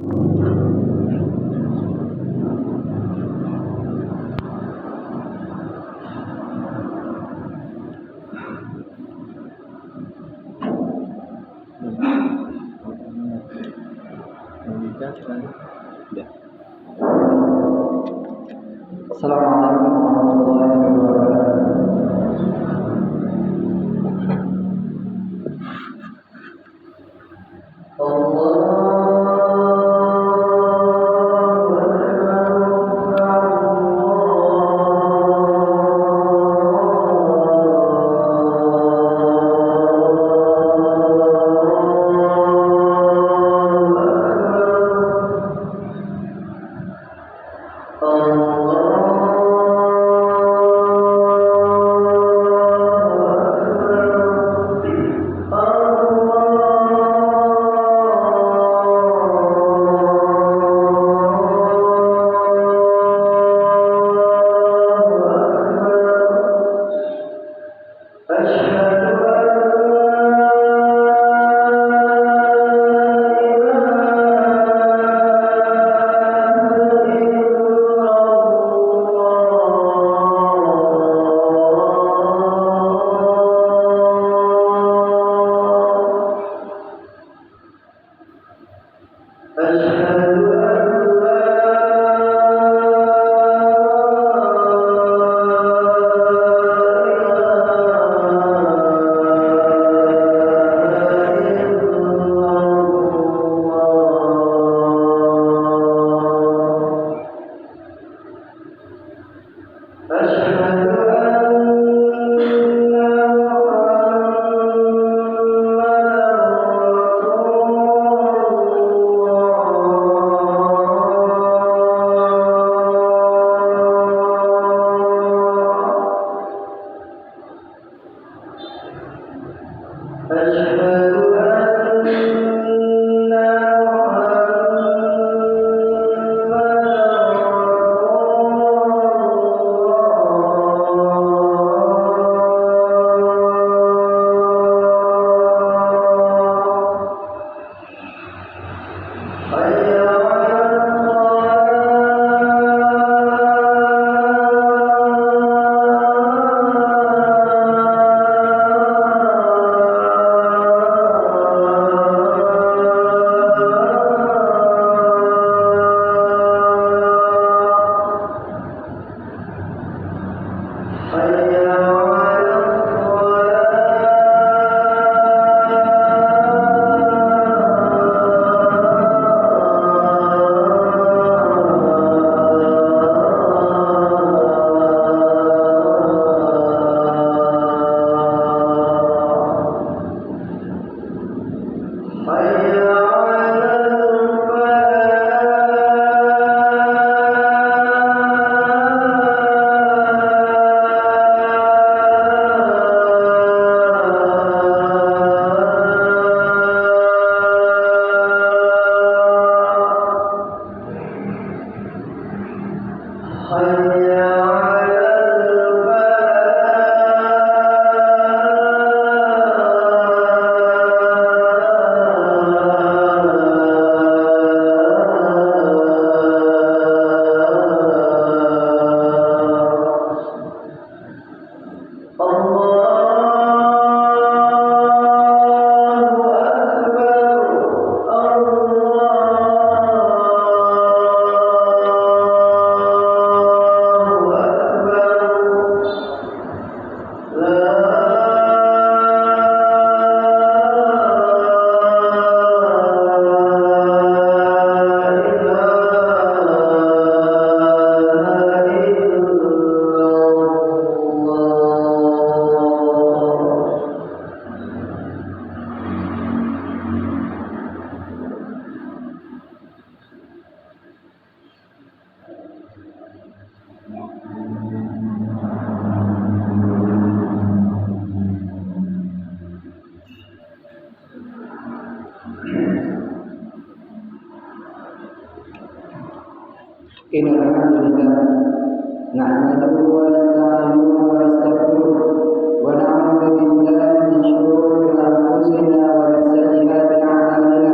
Assalamualaikum warahmatullahi wabarakatuh. نحمده ونستعينه ونستغفره ونعوذ بالله من شرور أنفسنا ومن سيئات أعمالنا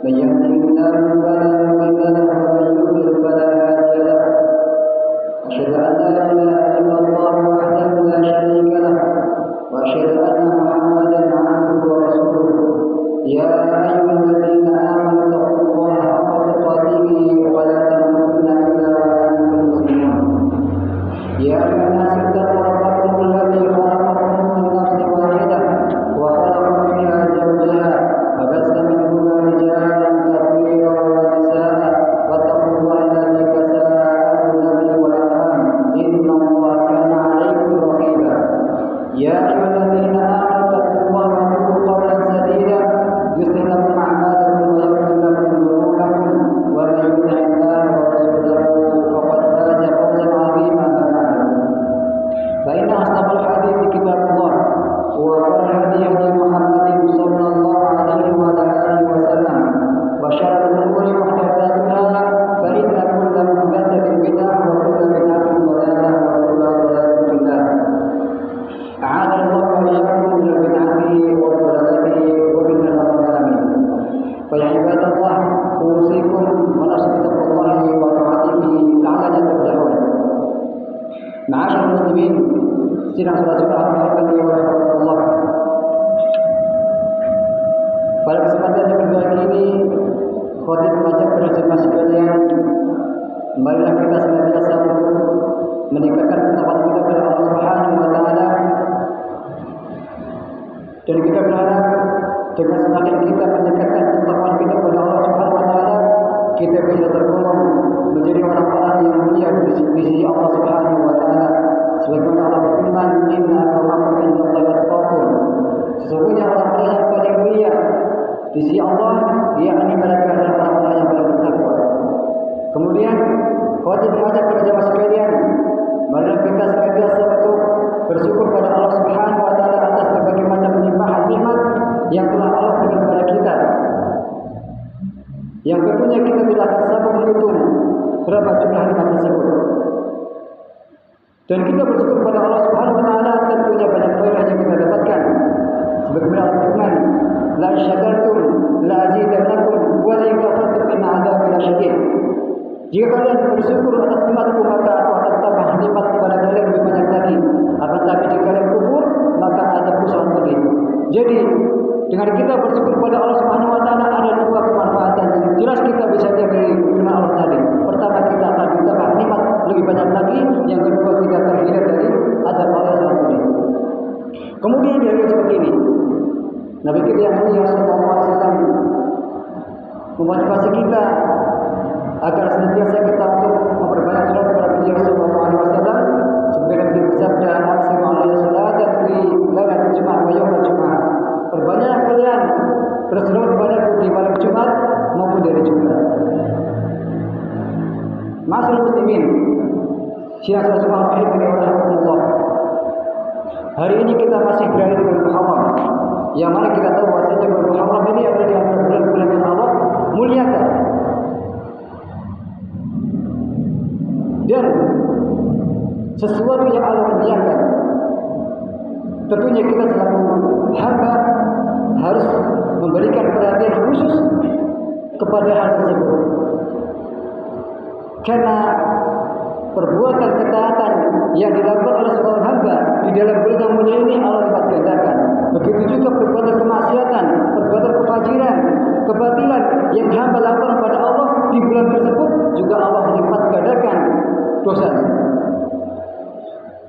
من يهده الله محدثاتها فإن كل محدثة بدعة وكل بدعة ضلالة وكل ضلالة في النار. أعاذنا الله وإياكم من البدعة والضلالة ومن الأمر آمين. فيا عباد الله أوصيكم ونفسي بتقوى الله وطاعته لعلنا تفلحون. معاشر المسلمين sidang salat Jumat rahimani wa rahimakumullah. Pada kesempatan yang kedua ini, khotib mengajak kepada jemaah sekalian, marilah kita senantiasa untuk meningkatkan ketakwaan kita kepada Allah Subhanahu wa taala. Dan kita berharap dengan semakin kita meningkatkan ketakwaan kita kepada Allah Subhanahu wa taala, kita bisa tergolong menjadi orang-orang yang mulia di sisi Allah Subhanahu wa taala. Sebagaimana Allah berfirman, "Inna akramakum indallahi atqakum." Sesungguhnya orang-orang yang paling mulia di sisi Allah, yakni mereka adalah orang-orang yang paling bertakwa. Kemudian, khotib mengajak kepada jemaah sekalian, marilah kita senantiasa untuk bersyukur kepada Allah Subhanahu wa taala atas berbagai macam limpahan nikmat yang telah Allah berikan kepada kita. Yang tentunya kita tidak akan sanggup menghitung berapa jumlah nikmat tersebut. Dan kita bersyukur kepada Allah Subhanahu wa taala, tentunya banyak faedah yang kita dapatkan. Sebagaimana Allah firman, "La in syakartum la azidannakum wa la in kafartum inna 'adzabi lasyadid." Jika kalian bersyukur atas nikmatku, maka aku akan tambah nikmat kepada kalian lebih banyak lagi. Akan tetapi jika kalian kufur, maka azabku sangat pedih. Jadi, dengan kita bersyukur kepada Allah Subhanahu wa taala ada dua kemanfaatan yang jelas kita bisa lihat dari firman Allah tadi. Pertama, kita akan ditambah nikmat lebih banyak lagi. Yang kedua, kita terhindar dari azab Allah yang sangat pedih. Kemudian dari seperti ini, Nabi kita yang mulia sallallahu alaihi wasallam memotivasi kita agar senantiasa kita untuk memperbanyak salat kepada beliau sallallahu alaihi wasallam. Sebagaimana beliau bersabda, "Aksimu alaihi salatan fi lailatul Jumat wa yaumil Jumat." Perbanyak kalian berselawat kepadaku di malam Jumat maupun dari Jumat. Ma'asyiral muslimin, sidang salat Jumat rahimani wa rahimakumullah. Hari ini kita masih berada di bulan Muharram, yang mana kita tahu bahwasanya bulan Muharram ini adalah di antara bulan-bulan yang Allah muliakan. Dan sesuatu yang Allah muliakan, tentunya kita selaku hamba harus memberikan perhatian khusus kepada hal tersebut. Karena perbuatan ketaatan yang dilakukan oleh seorang hamba di dalam bulan yang mulia ini Allah lipat gandakan. Begitu juga perbuatan kemaksiatan, perbuatan kefajiran, kebatilan yang hamba lakukan kepada Allah di bulan tersebut juga Allah lipat gandakan dosanya.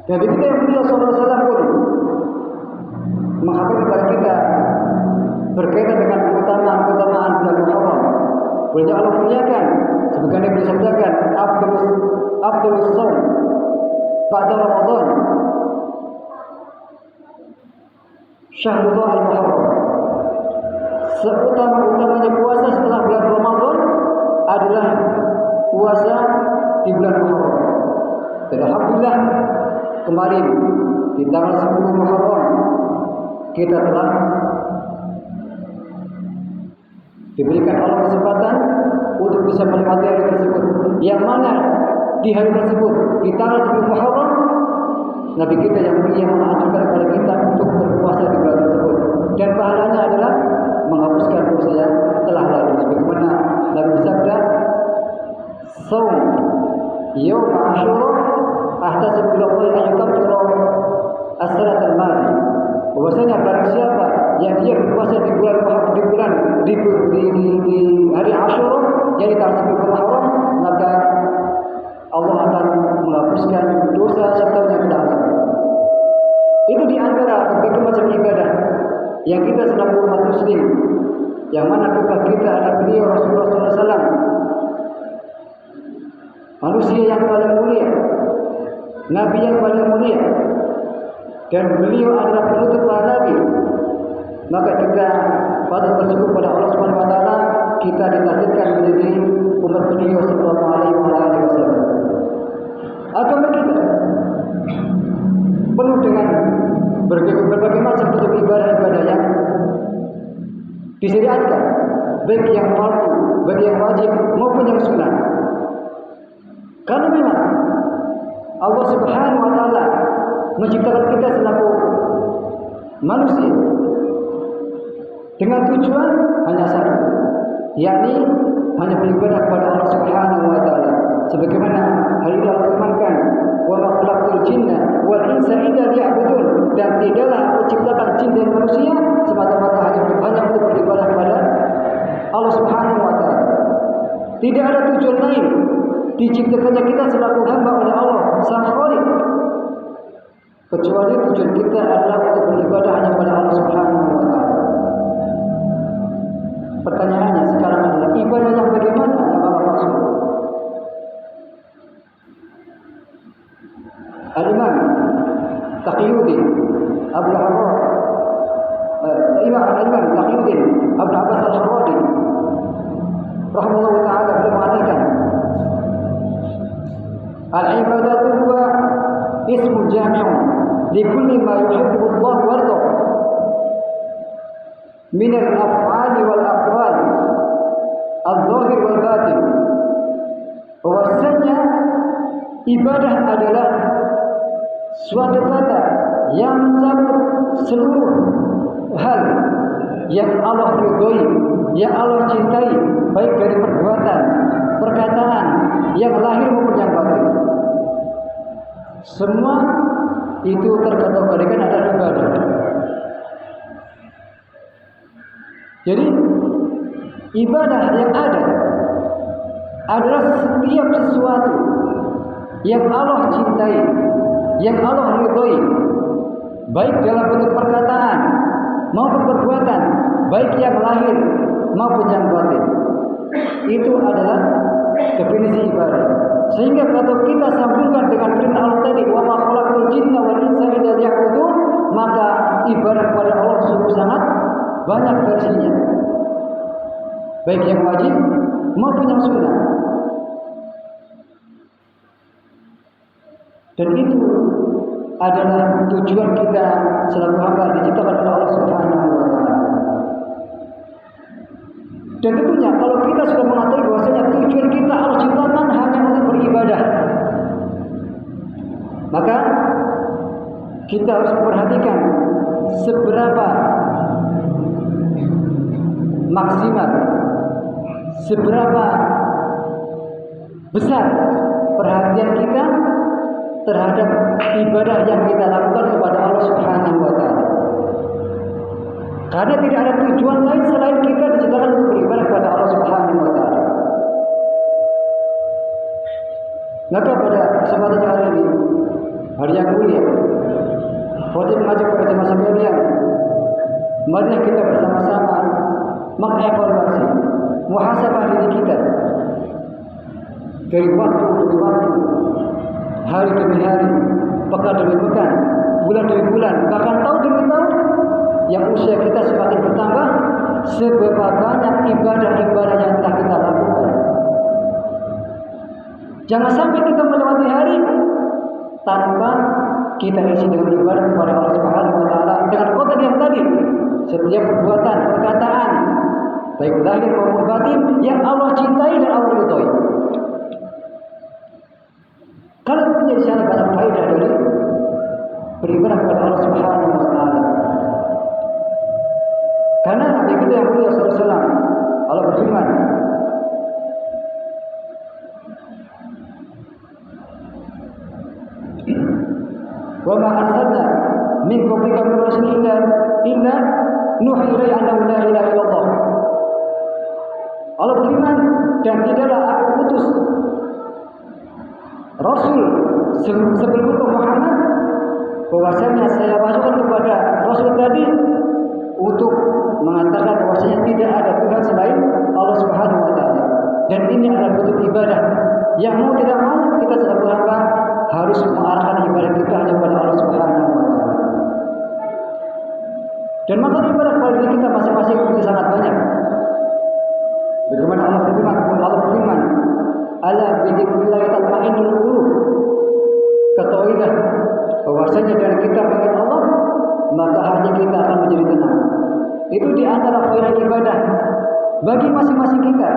Nabi kita yang mulia sallallahu alaihi wasallam pun menghabarkan kepada kita berkaitan dengan keutamaan bulan Muharram. Bulan yang Allah muliakan, sebagaimana beliau sabdakan, Abdulus Shaum ba'da Ramadan, Syahrullah al-Muharram. Seutama-utamanya puasa setelah bulan Ramadan adalah puasa di bulan Muharram. Dan alhamdulillah, kemarin di tanggal 10 Muharram kita telah diberikan Allah kesempatan untuk bisa menikmati hari tersebut. Yang mana di hari tersebut, di tanggal 10 Muharram, Nabi kita yang mulia mengajarkan kepada kita untuk berpuasa di bulan tersebut. Dan pahalanya adalah menghapuskan dosa yang telah lalu. Sebagaimana Nabi bersabda, "Shaum yaum Asyura ahtasibu lillahi an yukaffira as-sanata al-madi." Bahwasanya barang siapa yang dia berpuasa di hari Asyura, yang di tanggal 10 Muharram, maka Allah akan menghapuskan dosa serta yang telah lalu. Itu di antara berbagai macam ibadah yang kita selaku umat muslim, yang mana kita adalah beliau Rasulullah SAW, manusia yang paling mulia, Nabi yang paling mulia, dan beliau adalah penutup para nabi. Maka kita patut bersyukur kepada Allah Subhanahu wa taala, kita ditakdirkan menjadi umat beliau sallallahu alaihi wasallam. Agama kita penuh dengan berbagai macam bentuk ibadah-ibadah yang disyariatkan, baik yang fardu bagi yang wajib maupun yang sunnah. Karena memang Allah Subhanahu wa taala menciptakan kita selaku manusia dengan tujuan hanya satu, yakni hanya beribadah kepada Allah Subhanahu wa taala. Sebagaimana hal ini Allah firmankan, "Wa ma khalaqtul jinna wal insa illa liya'budun." Dan tidaklah Aku ciptakan jin dan manusia semata-mata hanya untuk beribadah kepada Allah Subhanahu wa taala. Tidak ada tujuan lain diciptakannya kita selaku hamba oleh Allah Sang Khaliq, kecuali tujuan kita adalah untuk beribadah hanya kepada Allah Subhanahu wa taala. Pertanyaannya sekarang adalah ibadah yang bagaimana yang Allah maksud? Al-Imam Taqiyuddin Abdul Harrad Imam Taqiyuddin Abdul Abbas Al-Harradi rahimahullah ta'ala beliau mengatakan, al-ibadatu huwa ismu jami'un likulli ma yuhibbu Allah wa yardah min al-af'ali wal aqwal al-zahir wal batin. Bahwasanya ibadah adalah suatu kata yang mencakup seluruh hal yang Allah ridhoi, yang Allah cintai, baik dari perbuatan, perkataan yang lahir maupun yang batin. Semua itu terkategorikan adalah ibadah. Jadi ibadah yang ada adalah setiap sesuatu yang Allah cintai, yang Allah ridhoi, baik dalam bentuk perkataan maupun perbuatan, baik yang lahir maupun yang batin. Itu adalah definisi ibadah. Sehingga kalau kita sambungkan dengan firman Allah tadi, wa ma khalaqtul jinna wal insa illa liya'budun, maka ibadah kepada Allah sungguh sangat banyak versinya, baik yang wajib maupun yang sunnah. Dan itu adalah tujuan kita selaku hamba diciptakan oleh Allah Subhanahu wa taala. Dan tentunya kalau kita sudah mengetahui bahwasanya tujuan kita Allah ciptakan hanya untuk beribadah, maka kita harus memperhatikan seberapa maksimal, seberapa besar perhatian kita terhadap ibadah yang kita lakukan kepada Allah Subhanahu wa taala. Karena tidak ada tujuan lain selain kita diciptakan untuk beribadah kepada Allah Subhanahu wa taala. Maka pada kesempatan hari ini, hari yang mulia, Fadil mengajak kepada jemaah sekalian, mari kita bersama-sama mengevaluasi, muhasabah diri kita dari waktu demi waktu, hari demi hari, pekan demi pekan, bulan demi bulan, bahkan tahun demi tahun, yang usia kita semakin bertambah, seberapa banyak ibadah-ibadah yang telah kita lakukan. Jangan sampai kita melewati hari tanpa kita isi dengan ibadah kepada Allah Subhanahu wa taala dengan kota yang tadi, setiap perbuatan, perkataan, baik lahir maupun batin, yang Allah cintai dan Allah ridhoi. Kalau punya di sana banyak faedah dari beribadah kepada Allah Subhanahu wa taala. Karena Nabi kita yang mulia sallallahu alaihi wasallam Allah berfirman, "Wa ma arsalna min qablika min rasulin illa nuhi ilaihi annahu la ilaha illallah." Allah berfirman, dan tidaklah aku utus Rasul sebelum Muhammad, bahwasanya saya masukkan kepada Rasul tadi untuk mengatakan bahwasanya tidak ada Tuhan selain Allah Subhanahu wa taala. Dan ini adalah bentuk ibadah yang mau tidak mau kita selaku hamba harus mengarahkan ibadah kita hanya kepada Allah Subhanahu wa taala. Dan maka ibadah kepada diri kita masing-masing itu sangat banyak. Bagaimana Allah berfirman, "Ala bidzikrillah tatma'innul qulub." Ketahuilah bahwasanya dari kita mengingat Allah, maka hati kita akan menjadi tenang. Itu di antara faedah ibadah bagi masing-masing kita.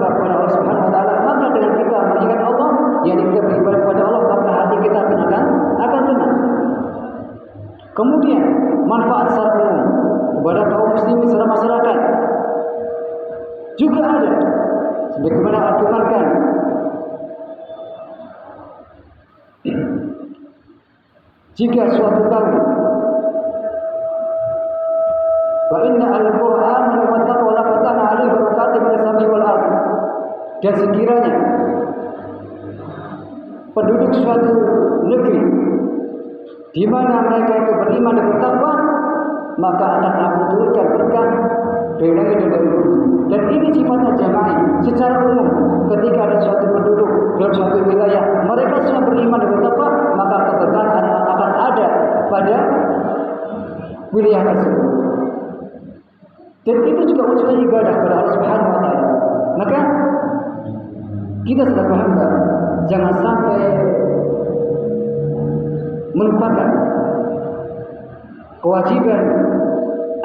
beribadah kepada Allah Subhanahu wa taala, maka dengan kita mengingat Allah, yang kita beribadah kepada Allah, maka hati kita akan tenang. Kemudian manfaat secara umum kepada kaum muslimin secara masyarakat juga ada. Sebagaimana Al-Qur'an, jika suatu tahun wa inna al-Qur'an wa taqwa la fatana 'alaihi barakatin minas samai wal ardh, dan sekiranya penduduk suatu negeri di mana mereka itu beriman dan bertakwa, maka akan aku turunkan berkah dari langit dan dari bumi. Dan ini sifatnya jama'i secara umum. Ketika ada suatu penduduk dalam suatu wilayah mereka semua beriman dan bertakwa, maka keberkahan akan ada pada wilayah tersebut. Dan itu juga unsur ibadah kepada Allah Subhanahu wa taala. Maka kita sebagai hamba jangan sampai melupakan kewajiban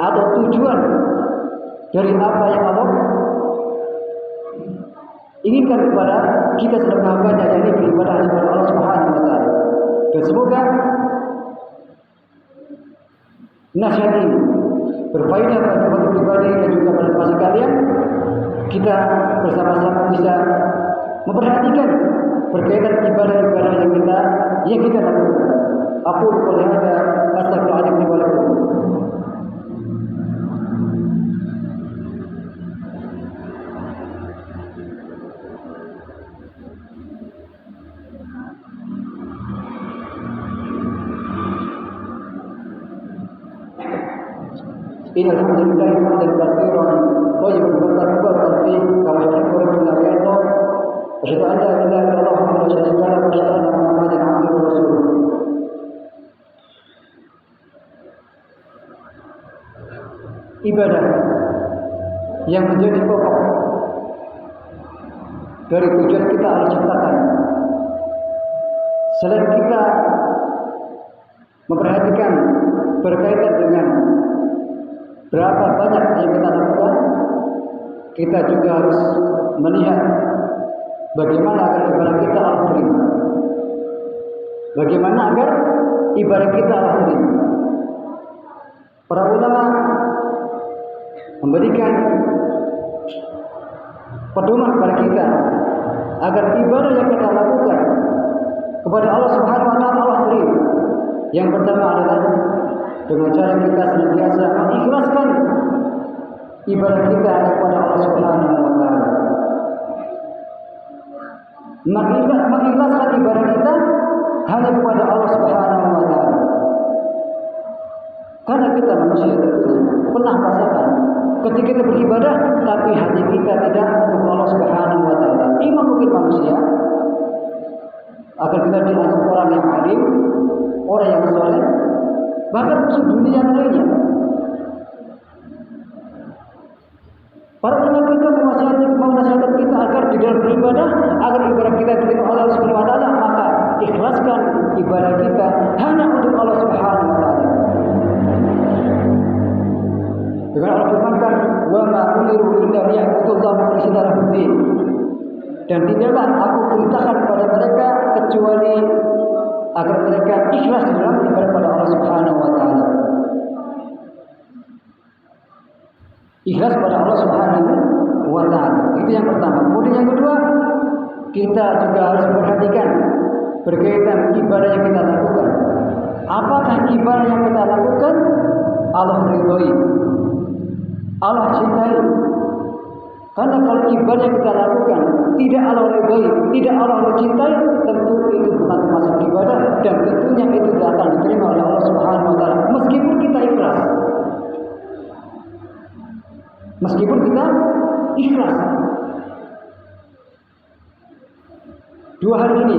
atau tujuan dari apa yang Allah inginkan kepada kita sebagai hamba-Nya, yakni beribadah kepada Allah Subhanahu wa taala. Dan semoga nasihat ini berfaedah bagi kita pribadi dan juga pada masa kalian. Kita bersama-sama bisa memperhatikan berkaitan ibadah-ibadah yang kita lakukan. Aku qouli hadza astaghfirullahaladzim wa lakum. Innal hamdalillah hamdan katsiran thayyiban mubarakan fihi kama yuhibbu rabbuna wa yarda. Asyhadu an la ilaha illallah wahdahu la syarika lahu wa asyhadu anna Muhammadan abduhu wa rasuluh. Ibadah yang menjadi pokok dari tujuan kita Allah ciptakan, selain kita memperhatikan berkaitan dengan berapa banyak yang kita lakukan, kita juga harus melihat bagaimana agar ibadah kita Allah terima. Bagaimana agar ibadah kita Allah terima. Para ulama memberikan pedoman kepada kita agar ibadah yang kita lakukan kepada Allah Subhanahu wa taala Allah terima. Yang pertama adalah dengan cara kita senantiasa mengikhlaskan ibadah kita hanya kepada Allah Subhanahu wa taala. Mengikhlaskan ibadah kita hanya kepada Allah Subhanahu wa taala. Karena kita manusia tentunya pernah merasakan ketika kita beribadah tapi hati kita tidak untuk Allah Subhanahu wa taala. Imam mungkin manusia agar kita dianggap orang yang alim, orang yang soleh, bahkan musuh dunia yang lainnya. Para ulama kita menasihatkan kita agar di dalam beribadah, agar ibadah kita diterima oleh Allah Subhanahu wa taala, maka ikhlaskan ibadah kita hanya untuk Allah Subhanahu wa taala. Dengan Allah firmankan, "Wa ma umiru illa liya'budullaha mukhlishina lahu-d-din." Dan tidaklah aku perintahkan kepada mereka kecuali agar mereka ikhlas di dalam ibadah kepada Allah Subhanahu wa taala. Ikhlas pada Allah Subhanahu wa taala. Itu yang pertama. Kemudian yang kedua, kita juga harus memperhatikan berkaitan ibadah yang kita lakukan. Apakah ibadah yang kita lakukan Allah ridhoi, Allah cintai? Karena kalau ibadah yang kita lakukan tidak Allah ridhoi, tidak Allah cintai, tentu itu bukan termasuk ibadah dan tentunya itu tidak akan diterima oleh Allah Subhanahu wa taala meskipun kita ikhlas. Meskipun kita ikhlas. Dua hal ini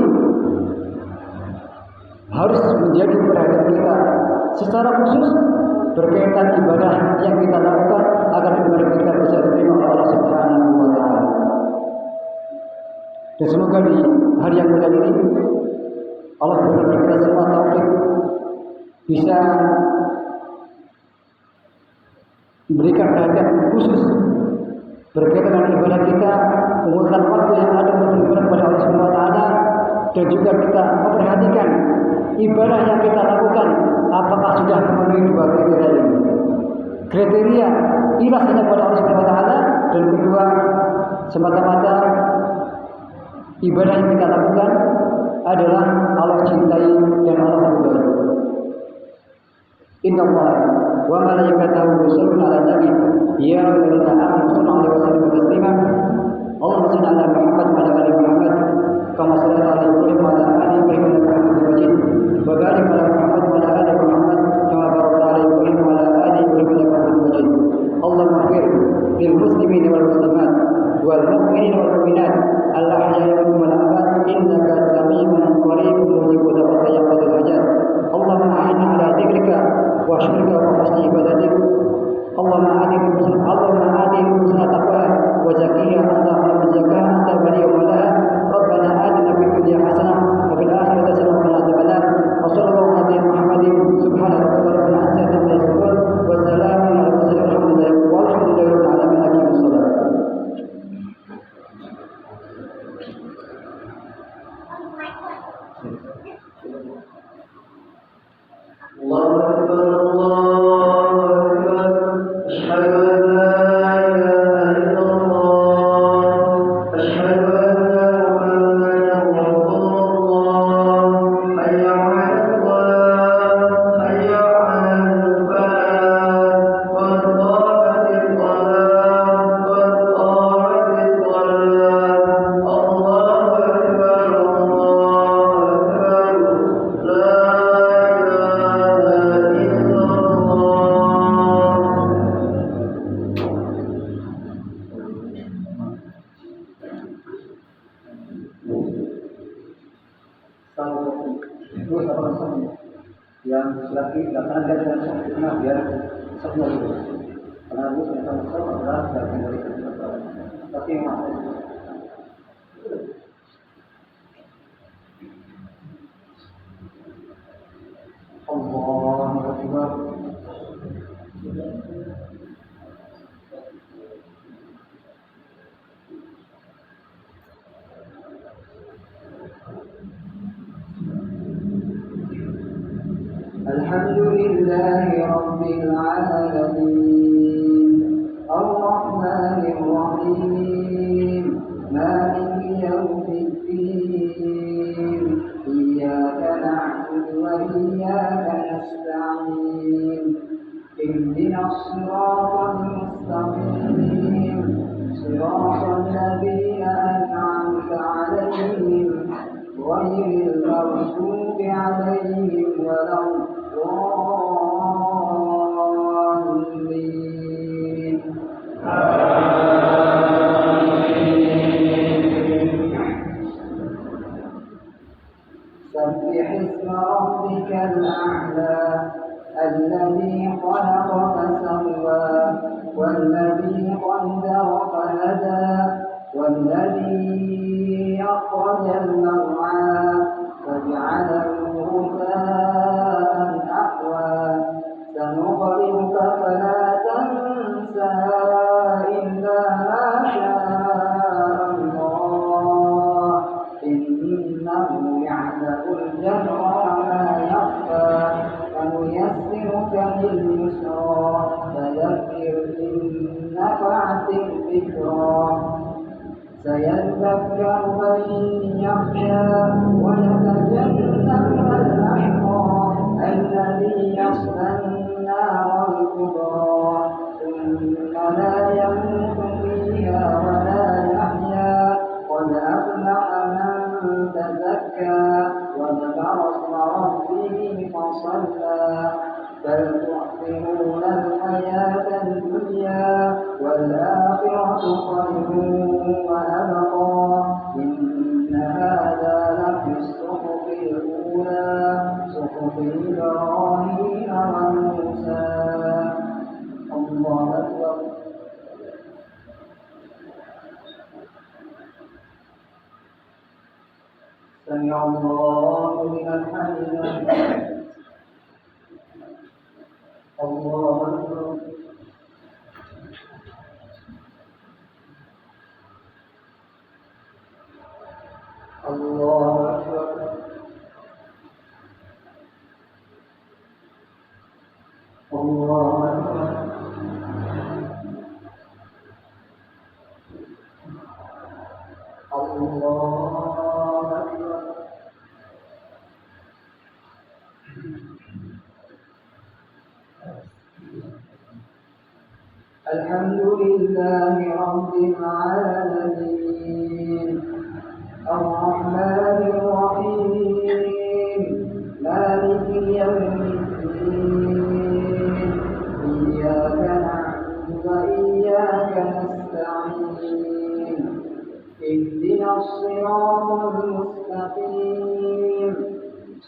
harus menjadi perhatian kita secara khusus berkaitan ibadah yang kita lakukan agar ibadah kita bisa diterima oleh Allah Subhanahu wa taala. Dan semoga di hari yang mulia ini Allah berikan kita semua taufik bisa memberikan perhatian khusus berkaitan dengan ibadah kita, menggunakan waktu yang ada untuk beribadah kepada Allah Subhanahu wa taala, dan juga kita memperhatikan ibadah yang kita lakukan apakah sudah memenuhi dua kriteria ini. Kriteria ikhlas hanya kepada Allah Subhanahu wa taala, dan kedua semata-mata ibadah yang kita lakukan adalah Allah cintai dan Allah ridhai. Innallaha wa malaikatahu yusholluna 'alan nabi ya ayyuhallazina amanu sallu 'alaihi wa sallimu taslima. Allahumma shalli 'ala Muhammad wa 'ala ali Muhammad kama shallaita 'ala Ibrahim wa 'ala ali Ibrahim innaka Hamidum Majid. Wa barik 'ala Muhammad wa 'ala ali Muhammad kama barakta 'ala Ibrahim wa 'ala ali Ibrahim innaka Hamidum Majid. Allahumma ighfir lil muslimina wal muslimat wal mu'minina wal mu'minat al-ahya'i minhum wal amwat innaka samii'un qariibun mujibud da'wati ya qadil hajat. Allahumma a'inna 'ala dzikrika wa syukrika wa husni ibadatik. Allahumma ati nufusana taqwa wa zakkiha anta khairu man zakkaha anta waliyyu mawlaha. Rabbana atina fid dunya hasanah wa fil akhirati hasanah wa qina adzabannar. Wa sallallahu ala Muhammadin subhana rabbika rabbil izzati amma yasifun wa salamun ala mursalin walhamdulillahi rabbil alamin. Aqimus shalah. Allahu akbar, Allahu akbar, asyhadu an la ilaha illallah, asyhadu anna Muhammadan rasulullah. Hayya 'alal salah, hayya 'alal falah, qad qamatis salah, qad qamatis salah. Allahu akbar, Allahu akbar, la yang lagi datang dari sana biar semua itu karena itu saya tahu adalah bagian dari kesehatan tapi Allahu Akbar. Alhamdulillahi Rabbil Alamin Ar-Rahmanir Rahim Maliki Yawmiddin Iyyaka na'budu wa iyyaka nasta'in Ihdinas siratal mustaqim Siratal ladzina an'amta 'alaihim ghairil maghdubi 'alaihim waladdallin. سبح اسم ربك الأعلى الذي خلق فسوى والذي قدر فهدى والذي أخرج المرعى فجعله غثاء أحوى سنقرئك فلا تنسى إلا ما شاء الله إنه يعلم الجهر وما يخفى ونيسرك لليسرى فذكر إن نفعت الذكرى سيذكر من يخشى ويتجنبها الأشقى الذي يصلى النار الكبرى ثم لا يموت فيها ولا يحيا قد أفلح من تزكى وذكر اسم ربه فصلى بل تؤثرون الحياة الدنيا والآخرة خير وأبقى إن هذا لفي الصحف الأولى صحف إبراهيم وموسى. الله أكبر. سمع الله لمن حمده. الله أكبر. الله أكبر. الله أكبر. الله أكبر. الحمد لله رب العالمين الرحمن الرحيم مالك يوم الدين إياك نعبد وإياك نستعين اهدنا الصراط المستقيم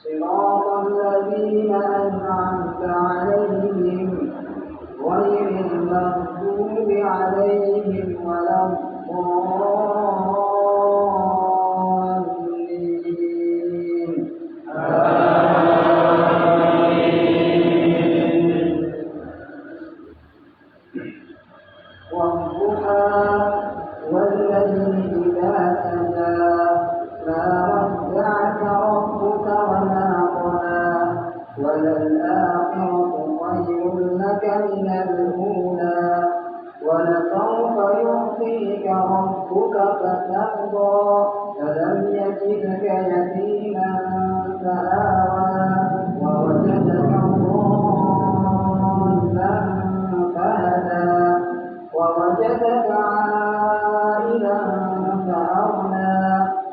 صراط الذين أنعمت عليهم غير المغضوب عليهم ولا الضالين. والضحى والليل إذا سجى ما ودعك ربك وما قلى وللآخرة خير لك من الأولى ولسوف يعطيك ربك فترضى ألم يجدك يتيما فآوى ووجدك ضالا فهدى ووجدك عائلا فأغنى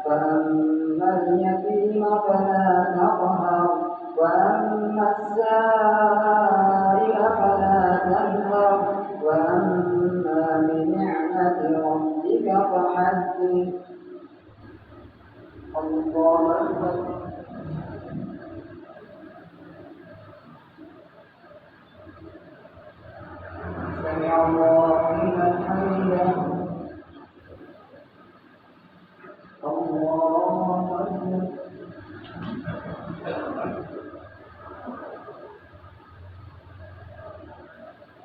فأما اليتيم فلا تقهر وأما السائل فلا تنهر وأما بنعمة ربك فحدث. الله أكبر. سمع الله لمن حمده. الله أكبر.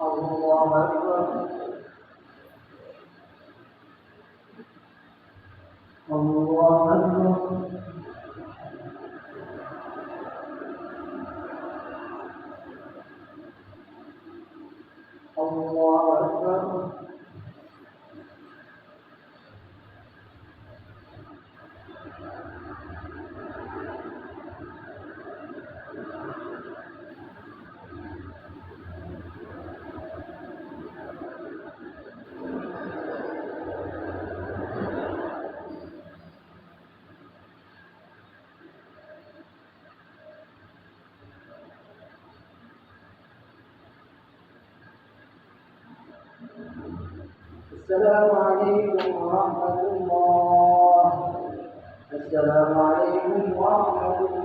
الله أكبر. الله أكبر. الله أكبر. السلام عليكم ورحمة الله. السلام عليكم ورحمة الله.